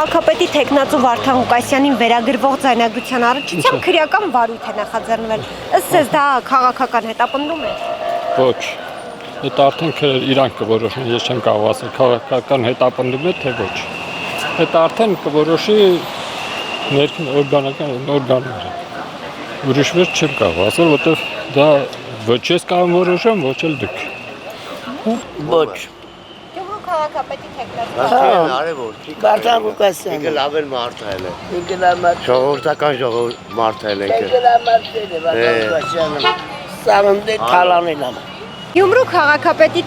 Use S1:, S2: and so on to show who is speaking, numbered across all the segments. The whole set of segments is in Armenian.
S1: Քաղաքապետի Թեկնածու Վարդան Ղուկասյանին վերագրվող ձայնագրության առնչությամբ քրեական վարույթ է նախաձեռնվել։ Ըստ ձեզ դա քաղաքական հետապնդում է։
S2: Ոչ։ Դա արդեն իրանք կորոշեն, ես չեմ կարող ասել քաղաքական հետապնդում է թե ոչ։ Դա արդեն կորոշի ներքին օրգանները։ Ուրիշ վերջ չեմ կարող ասել, որտեղ դա ոչ ես կարող որոշեմ, ոչ էլ դուք։
S3: Ոչ։
S1: Գյումրու քաղաքապետի Թեկնածու
S3: Վարդան Ղուկասյան։
S4: Ինքը լավ էլ մարդել է։
S3: Ինքը լավ մարդ։
S4: Ժողովրդական ժողովուրդ մարդել է ինքը։
S3: Ինքը լավ մարդել է Վարդան Ղուկասյանը։ Սարնդե թալանել եմ։
S1: Գյումրու քաղաքապետի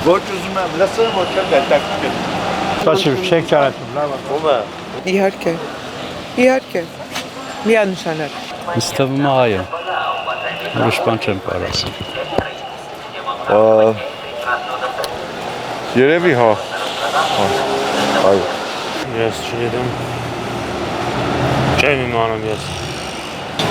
S4: Ոչ ուզում եմ լսել, ոչ էլ դետակտիվ։
S2: Спасибо, չեք ճարացում, լավ է։
S4: Ո՞վ է։
S5: Իհարկե, միանշանակ։
S6: Ինձ թվում է այո։ Ուրիշ բան չեմ կարող ասել։
S7: Երևի հա։ Այո։
S2: Ես չգիտեմ։ Չեմ իմանում ես։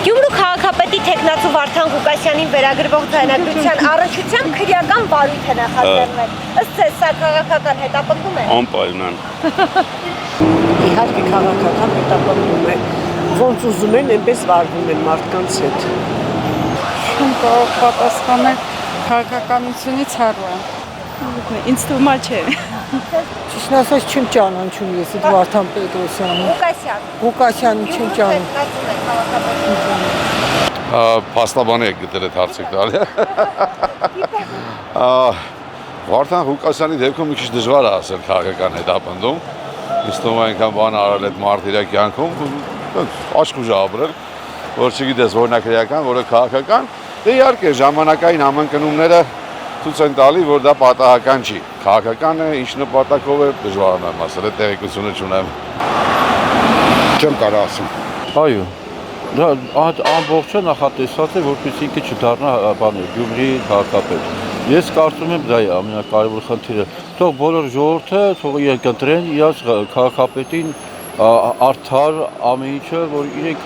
S1: Գյումրու քաղաքապետի Թեկնածու Վարդան Ղուկասյանին վերագրվող ձայնագրության առնչությամբ քրեական վարույթ է նախաձեռնվել։ Ըստ ձեզ սա քաղաքական հետապնդում է։
S6: Անպայման։
S5: Իհարկե քաղաքական հետապնդում է։ Ոնց ուզում են, այնպես վարվում են մարդկանց հետ։
S8: Չեմ կարող պատասխանել քաղաքականությունից հեռու եմ։ Ինձ թվում է չէ։
S5: Ճիշտ ասած չեմ ճանաչում ես այդ Վարդան Պետրոսյանը։ Ղուկասյանը չեմ ճանաչում։
S7: Փաստաբան եք գտել այդ հարցը տալի։ Վարդան Ղուկասյանի դեպքում մի քիչ դժվար է ասել քաղաքական հետապնդում։ Ինձ թվում է այնքան բան արել այդ մարդ իր կյանքում, աշխուժ ապրել, որ չգիտես որն է քրեական, որը քաղաքական։ Դե իհարկե ժամանակային համընկնումները ցույց են տալի, որ դա պատահական չի։ Քաղաքական է, ինչ նպատակով է, դժվար եմ ասել, այդ տեղեկությունը չունեմ։ Չեմ կարող ասել։
S6: Այո։ Դա ամբողջը նախատեսված է, որպեսզի ինքը չդառնա Գյումրի քաղաքապետ։ Ես կարծում եմ դա է ամենակարևոր խնդիրը։ Թող բոլոր ժողովուրդը թող իրենք ընտրեն իրաց քաղաքապետին արդար ամեն ինչը, որ իրենք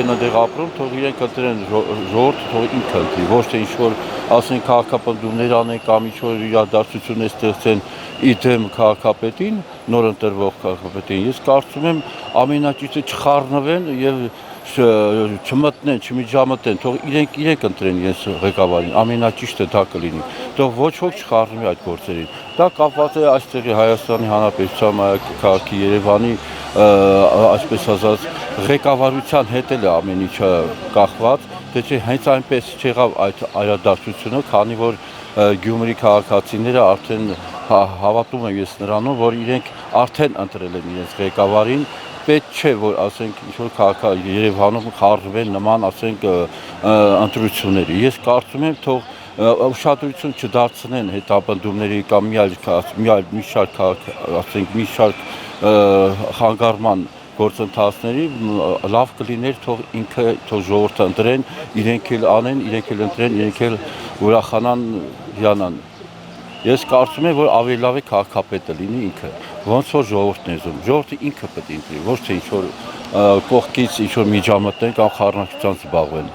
S6: են այնտեղ ապրում, թող իրենք ընտրեն ժողովուրդը թող ինքը ընտրի, ոչ թե ինչ-որ ասենք քաղաքապնդումներ անեն կամ ինչ-որ իրադարձություններ ստեղծեն իդեմ քաղաքապետին, նոր ընտրվող քաղաքապետին։ Ես կարծում եմ ամենաճիշտը չխառնվեն եւ չմտնեն, չմիջամտեն, թող իրենք ընտրեն իրենց ղեկավարին, ամենաճիշտը դա կլինի, թող ոչ ոք չխառնվի այդ գործերին։ Դա կապված է այստեղի Հայաստանի Հանրապետության քաղաքի Երևանի, այսպես ասած, ղեկավարության հետ էլ է ամեն ինչը կախված, թե չէ հենց այնպես չեղավ այդ իրադարձությունը, քանի որ Գյումրի քաղաքացիները արդեն հավատում եմ ես նրանով, որ իրենք արդեն ընտրել են իրենց ղեկավարին, պետք չէ որ ասենք ինչ-որ Երևանում խառնվեն նման ասենք ընտրությունների։ Ես կարծում եմ թող ուշադրություն չդարձնեն հետապնդումների կամ մի շարք խանգարման գործընթացների, լավ կլիներ թող ինքը թող ժողովուրդը ընտրեն, իրենք էլ անեն, իրենք էլ ընտրեն, իրենք էլ ուրախանան, հիանան։ Ես կարծում եմ, որ ավելի լավ է քաղաքապետը լինի ինքը, ոնց որ ժողովուրդն է ուզում։ Ժողովուրդը ինքը պետք է ընտրի, ոչ թե ինչ-որ կողքից ինչ-որ միջամտեն կամ խառնակցությամբ զբաղվեն։